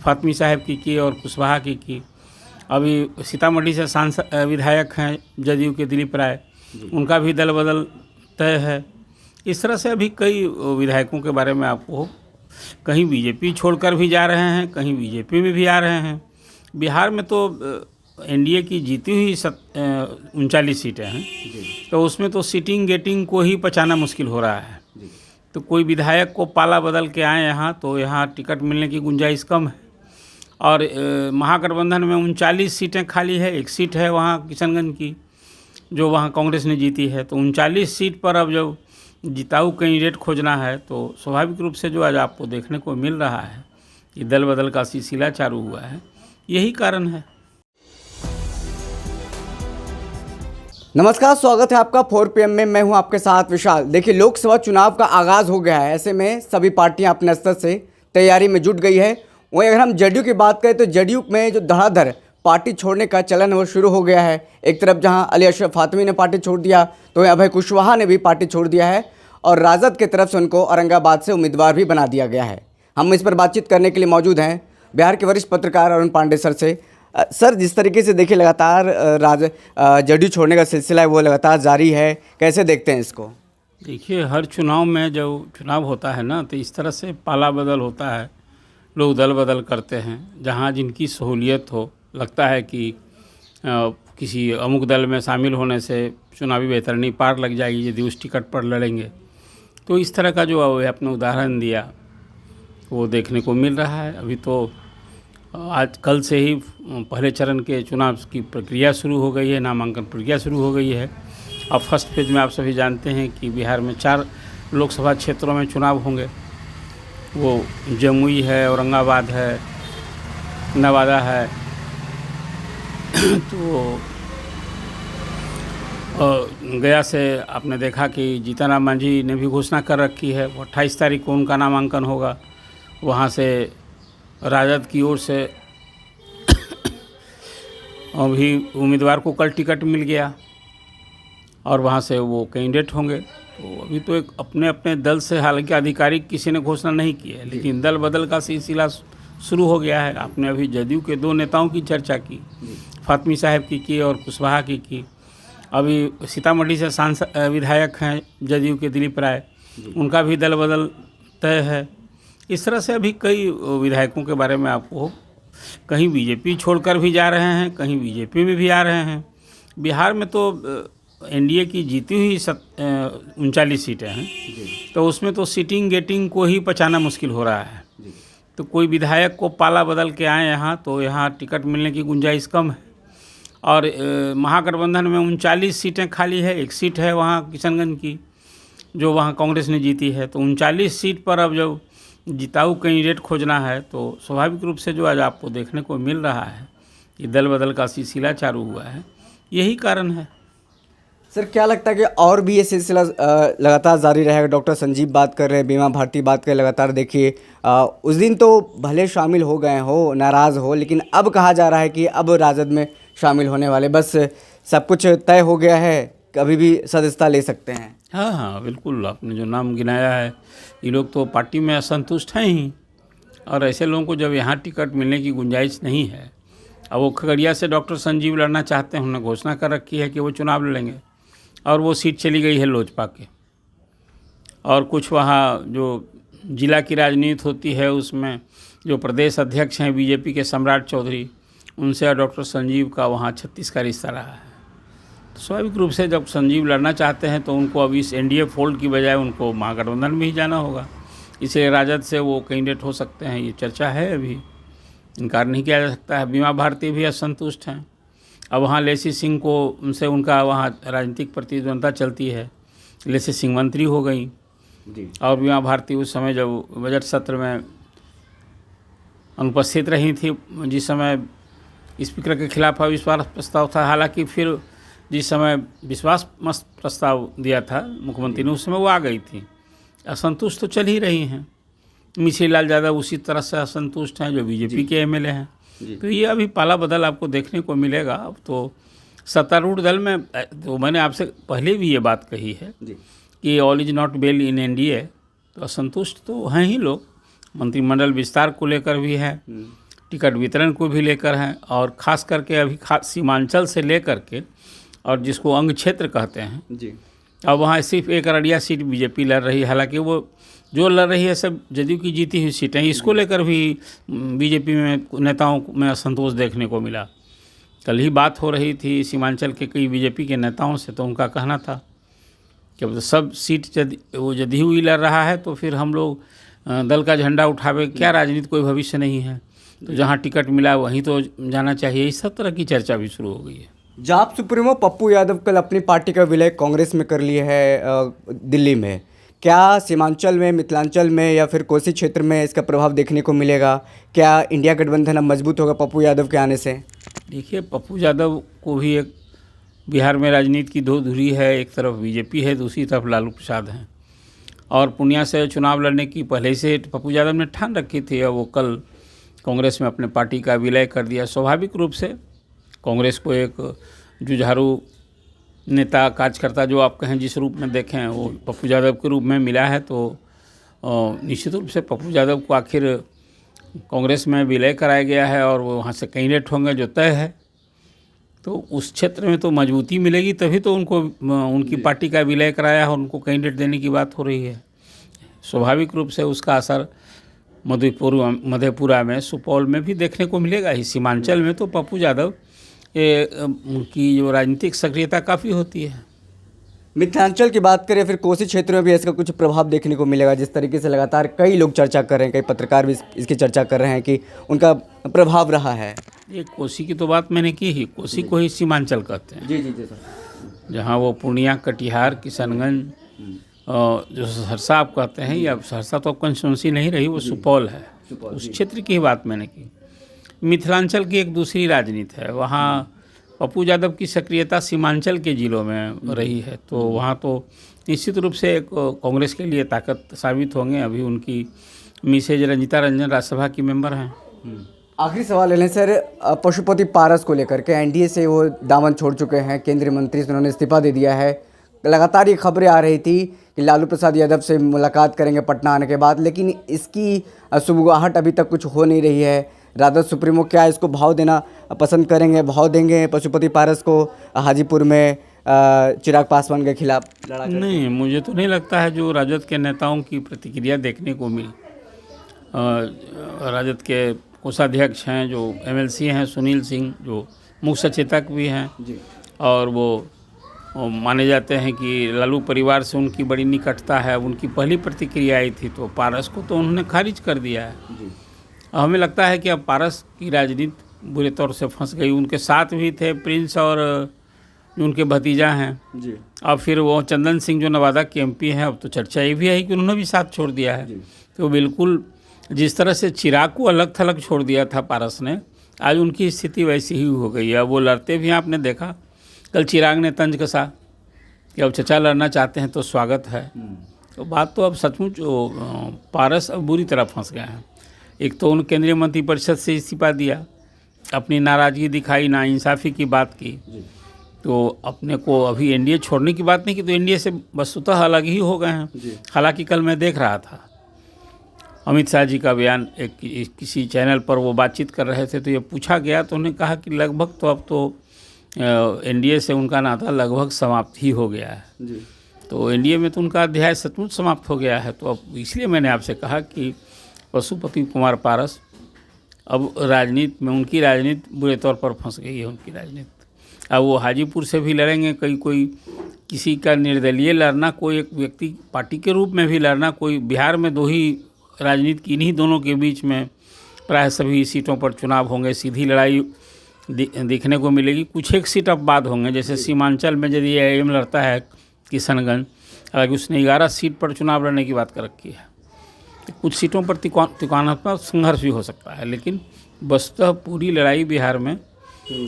फातमी साहब की और कुशवाहा की। अभी सीतामढ़ी से सांसद विधायक हैं जदयू के दिलीप राय, उनका भी दल बदल तय है। इस तरह से अभी कई विधायकों के बारे में आपको, कहीं बीजेपी छोड़कर भी जा रहे हैं, कहीं बीजेपी में भी आ रहे हैं। बिहार में तो एनडीए की जीती हुई 39 सीटें हैं, तो उसमें तो सीटिंग गेटिंग को ही पचाना मुश्किल हो रहा है। तो कोई विधायक को पाला बदल के आए यहाँ, तो यहाँ टिकट मिलने की गुंजाइश कम है। और महागठबंधन में 39 सीटें खाली है, एक सीट है वहाँ किशनगंज की जो वहाँ कांग्रेस ने जीती है। तो 39 सीट पर अब जब जिताऊ कैंडिडेट खोजना है, तो स्वाभाविक रूप से जो आज आपको देखने को मिल रहा है कि दल बदल का सिलसिला चालू हुआ है, यही कारण है। नमस्कार, स्वागत है आपका 4 PM में। मैं हूं आपके साथ विशाल। देखिए, लोकसभा चुनाव का आगाज हो गया है। ऐसे में सभी पार्टियां अपने स्तर से तैयारी में जुट गई है। वहीं अगर हम जदयू की बात करें तो जदयू में जो धड़ाधड़ पार्टी छोड़ने का चलन वो शुरू हो गया है। एक तरफ जहां अली अशरफ फातमी ने पार्टी छोड़ दिया, तो वहीं अभय कुशवाहा ने भी पार्टी छोड़ दिया है और राजद की तरफ से उनको औरंगाबाद से उम्मीदवार भी बना दिया गया है। हम इस पर बातचीत करने के लिए मौजूद हैं बिहार के वरिष्ठ पत्रकार अरुण पांडे सर से। सर, जिस तरीके से देखिए लगातार जदयू छोड़ने का सिलसिला है वो लगातार जारी है, कैसे देखते हैं इसको? देखिए, हर चुनाव में जब चुनाव होता है ना, तो इस तरह से पाला बदल होता है, लोग दल बदल करते हैं। जहाँ जिनकी सहूलियत हो, लगता है कि किसी अमुक दल में शामिल होने से चुनावी बेहतरनी पार लग जाएगी यदि उस टिकट पर लड़ेंगे। तो इस तरह का जो आपने उदाहरण दिया वो देखने को मिल रहा है। अभी तो आज कल से ही पहले चरण के चुनाव की प्रक्रिया शुरू हो गई है, नामांकन प्रक्रिया शुरू हो गई है। अब फर्स्ट फेज में आप सभी जानते हैं कि बिहार में 4 लोकसभा क्षेत्रों में चुनाव होंगे। वो जमुई है, औरंगाबाद है, नवादा है। तो गया से आपने देखा कि जीतन राम मांझी ने भी घोषणा कर रखी है, 28 तारीख को उनका नामांकन होगा। वहाँ से राजद की ओर से अभी उम्मीदवार को कल टिकट मिल गया और वहाँ से वो कैंडिडेट होंगे। तो अभी तो एक अपने अपने दल से, हालांकि आधिकारिक किसी ने घोषणा नहीं की है, लेकिन दल बदल का सिलसिला शुरू हो गया है। आपने अभी जदयू के 2 नेताओं की चर्चा की, फातमी साहब की और कुशवाहा की। अभी सीतामढ़ी से सांसद विधायक हैं जदयू के दिलीप राय, उनका भी दल बदल तय है। इस तरह से अभी कई विधायकों के बारे में आपको, कहीं बीजेपी छोड़कर भी जा रहे हैं, कहीं बीजेपी में भी आ रहे हैं। बिहार में तो एनडीए की जीती हुई 39 सीटें हैं, तो उसमें तो सीटिंग गेटिंग को ही पचाना मुश्किल हो रहा है। तो कोई विधायक को पाला बदल के आए यहाँ, तो यहाँ टिकट मिलने की गुंजाइश कम है। और महागठबंधन में 39 सीटें खाली है, एक सीट है वहाँ किशनगंज की जो वहाँ कांग्रेस ने जीती है। तो 39 सीट पर अब जब जिताऊ कैंडिडेट खोजना है, तो स्वाभाविक रूप से जो आज आपको देखने को मिल रहा है कि दल बदल का सिलसिला चालू हुआ है, यही कारण है। सर, क्या लगता है कि और भी ये सिलसिला लगातार जारी रहेगा? डॉक्टर संजीव बात कर रहे हैं, बीमा भारती बात कर लगातार। देखिए, उस दिन तो भले शामिल हो गए हो, नाराज़ हो, लेकिन अब कहा जा रहा है कि अब राजद में शामिल होने वाले, बस सब कुछ तय हो गया है, कभी भी सदस्यता ले सकते हैं। हाँ हाँ, बिल्कुल। आपने जो नाम गिनाया है, ये लोग तो पार्टी में असंतुष्ट हैं ही। और ऐसे लोगों को जब यहाँ टिकट मिलने की गुंजाइश नहीं है, अब वो खगड़िया से डॉक्टर संजीव लड़ना चाहते हैं, उन्होंने घोषणा कर रखी है कि वो चुनाव लड़ेंगे, और वो सीट चली गई है लोजपा के। और कुछ वहाँ जो जिला की राजनीति होती है, उसमें जो प्रदेश अध्यक्ष हैं बीजेपी के सम्राट चौधरी, उनसे डॉक्टर संजीव का वहाँ 36 का रिश्ता रहा है। तो स्वाभाविक रूप से जब संजीव लड़ना चाहते हैं, तो उनको अब इस एनडीए फोल्ड की बजाय उनको महागठबंधन में ही जाना होगा। इसलिए राजद से वो कैंडिडेट हो सकते हैं, ये चर्चा है, अभी इनकार नहीं किया जा सकता है। बीमा भारती भी असंतुष्ट हैं। अब वहाँ लेसी सिंह को, उनसे उनका वहाँ राजनीतिक प्रतिद्वंद्विता चलती है, लेसी सिंह मंत्री हो गई जी। और बीमा भारती उस समय जब बजट सत्र में अनुपस्थित रही थी, जिस समय स्पीकर के खिलाफ अविश्वास प्रस्ताव था, हालांकि फिर जिस समय विश्वास मत प्रस्ताव दिया था मुख्यमंत्री ने, उस समय वो आ गई थी। असंतुष्ट तो चल ही रही हैं। मिश्री लाल यादव उसी तरह से असंतुष्ट हैं जो बीजेपी के एमएलए हैं। तो ये अभी पाला बदल आपको देखने को मिलेगा। अब तो सत्तारूढ़ दल में, तो मैंने आपसे पहले भी ये बात कही है कि all is not well in NDA, तो असंतुष्ट तो हैं ही लोग। मंत्रिमंडल विस्तार को लेकर भी है, टिकट वितरण को भी लेकर है, और ख़ास करके अभी सीमांचल से लेकर के और जिसको अंग क्षेत्र कहते हैं जी, अब वहाँ सिर्फ एक अररिया सीट बीजेपी लड़ रही है। हालांकि वो जो लड़ रही है सब जदयू की जीती हुई सीटें, इसको लेकर भी बीजेपी में नेताओं में असंतोष देखने को मिला। कल ही बात हो रही थी सीमांचल के कई बीजेपी के नेताओं से, तो उनका कहना था कि अब तो सब सीट वो जदयू ही लड़ रहा है, तो फिर हम लोग दल का झंडा उठावे, क्या राजनीति कोई भविष्य नहीं है, तो जहाँ टिकट मिला वहीं तो जाना चाहिए। इस सब तरह की चर्चा भी शुरू हो गई है। जाप सुप्रीमो पप्पू यादव कल अपनी पार्टी का विलय कांग्रेस में कर लिए है दिल्ली में। क्या सीमांचल में, मिथिलांचल में या फिर कोसी क्षेत्र में इसका प्रभाव देखने को मिलेगा? क्या इंडिया गठबंधन अब मजबूत होगा पप्पू यादव के आने से? देखिए, पप्पू यादव को भी एक बिहार में राजनीति की दो धुरी है, एक तरफ बीजेपी है, दूसरी तरफ लालू प्रसाद हैं, और पूर्णिया से चुनाव लड़ने की पहले से पप्पू यादव ने ठान रखी थी, और वो कल कांग्रेस में अपने पार्टी का विलय कर दिया। स्वाभाविक रूप से कांग्रेस को एक जुझारू नेता, कार्यकर्ता जो आप कहें जिस रूप में देखें, वो पप्पू यादव के रूप में मिला है, तो निश्चित रूप से पप्पू यादव को आखिर कांग्रेस में विलय कराया गया है और वो वहाँ से कैंडिडेट होंगे जो तय है, तो उस क्षेत्र में तो मजबूती मिलेगी, तभी तो उनको उनकी पार्टी का विलय कराया है, उनको कैंडिडेट देने की बात हो रही है। स्वाभाविक रूप से उसका असर मधेपुरा में, सुपौल में भी देखने को मिलेगा ही। सीमांचल में तो पप्पू यादव उनकी जो राजनीतिक सक्रियता काफ़ी होती है। मिथिलांचल की बात करें, फिर कोसी क्षेत्र में भी इसका कुछ प्रभाव देखने को मिलेगा, जिस तरीके से लगातार कई लोग चर्चा कर रहे हैं, कई पत्रकार भी इसकी चर्चा कर रहे हैं कि उनका प्रभाव रहा है। ये कोसी की तो बात मैंने की ही, कोसी को ही सीमांचल कहते हैं। जी जी जी सर। जहाँ वो पूर्णिया, कटिहार, किशनगंज, जो सहरसा आप कहते हैं, या सहरसा तो कंस्टिट्यूंसी नहीं रही, वो सुपौल है, उस क्षेत्र की ही बात मैंने की। मिथिलांचल की एक दूसरी राजनीति है, वहाँ पप्पू यादव की सक्रियता सीमांचल के जिलों में रही है, तो वहाँ तो निश्चित रूप से एक कांग्रेस के लिए ताकत साबित होंगे। अभी उनकी मिसेज रंजिता रंजन राज्यसभा की मेंबर हैं। आखिरी सवाल है सर, पशुपति पारस को लेकर के एनडीए से वो दामन छोड़ चुके हैं, केंद्रीय मंत्री से उन्होंने इस्तीफा दे दिया है। लगातार ये खबरें आ रही थी कि लालू प्रसाद यादव से मुलाकात करेंगे पटना आने के बाद, लेकिन इसकी सुगबुगाहट अभी तक कुछ हो नहीं रही है। राजद सुप्रीमो क्या इसको भाव देना पसंद करेंगे, भाव देंगे पशुपति पारस को हाजीपुर में चिराग पासवान के खिलाफ लड़ा? नहीं, मुझे तो नहीं लगता है जो राजद के नेताओं की प्रतिक्रिया देखने को मिली। राजद के कोषाध्यक्ष हैं, जो एमएलसी हैं सुनील सिंह, जो मुख्य सचेतक भी हैं जी, और वो माने जाते हैं कि लालू परिवार से उनकी बड़ी निकटता है। उनकी पहली प्रतिक्रिया आई थी, तो पारस को तो उन्होंने खारिज कर दिया है जी। हमें लगता है कि अब पारस की राजनीति बुरे तौर से फंस गई। उनके साथ भी थे प्रिंस और जो उनके भतीजा हैं जी, अब फिर वो चंदन सिंह जो नवादा के एमपी हैं, अब तो चर्चा ये भी है कि उन्होंने भी साथ छोड़ दिया है। तो बिल्कुल जिस तरह से चिराग को अलग थलग छोड़ दिया था पारस ने, आज उनकी स्थिति वैसी ही हो गई है। वो लड़ते भी हैं, आपने देखा कल चिराग ने तंज कसा कि अब चचा लड़ना चाहते हैं तो स्वागत है। तो बात तो अब सचमुच पारस अब बुरी तरह फंस गए हैं। एक तो उन केंद्रीय मंत्रिपरिषद से इस्तीफा दिया, अपनी नाराज़गी दिखाई, नाइंसाफ़ी की बात की, तो अपने को अभी एनडीए छोड़ने की बात नहीं की, तो एनडीए से वस्तुतः अलग ही हो गए हैं। हालांकि कल मैं देख रहा था अमित शाह जी का बयान, एक किसी चैनल पर वो बातचीत कर रहे थे, तो ये पूछा गया तो उन्होंने कहा कि लगभग तो अब तो एनडीए से उनका नाता लगभग समाप्त ही हो गया है जी। तो एनडीए में तो उनका अध्याय सचमुच समाप्त हो गया है। तो अब इसलिए मैंने आपसे कहा कि पशुपति कुमार पारस अब राजनीति में, उनकी राजनीति बुरे तौर पर फंस गई है उनकी राजनीति। अब वो हाजीपुर से भी लड़ेंगे, कोई किसी का निर्दलीय लड़ना, कोई एक व्यक्ति पार्टी के रूप में भी लड़ना, कोई बिहार में दो ही राजनीति की, इन्हीं दोनों के बीच में प्राय सभी सीटों पर चुनाव होंगे, सीधी लड़ाई देखने को मिलेगी। कुछ एक सीट अब बाद होंगे, जैसे सीमांचल में यदि एम लड़ता है किशनगंज, हालांकि उसने 11 सीट पर चुनाव लड़ने की बात कर रखी है, कुछ सीटों पर तिकोनात्मक संघर्ष भी हो सकता है, लेकिन वस्तुतः पूरी लड़ाई बिहार में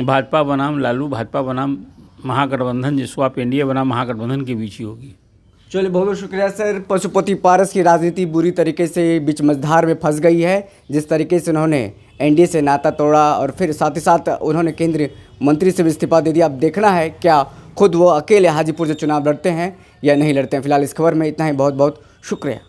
भाजपा बनाम लालू, भाजपा बनाम महागठबंधन, जिसको आप एनडीए बनाम महागठबंधन के बीच ही होगी। चलिए, बहुत बहुत शुक्रिया सर। पशुपति पारस की राजनीति बुरी तरीके से बीच मझधार में फंस गई है। जिस तरीके से उन्होंने एनडीए से नाता तोड़ा और फिर साथ ही साथ उन्होंने केंद्रीय मंत्री से भी इस्तीफा दे दिया। अब देखना है क्या खुद वो अकेले हाजीपुर से चुनाव लड़ते हैं या नहीं लड़ते हैं। फिलहाल इस खबर में इतना ही। बहुत बहुत शुक्रिया।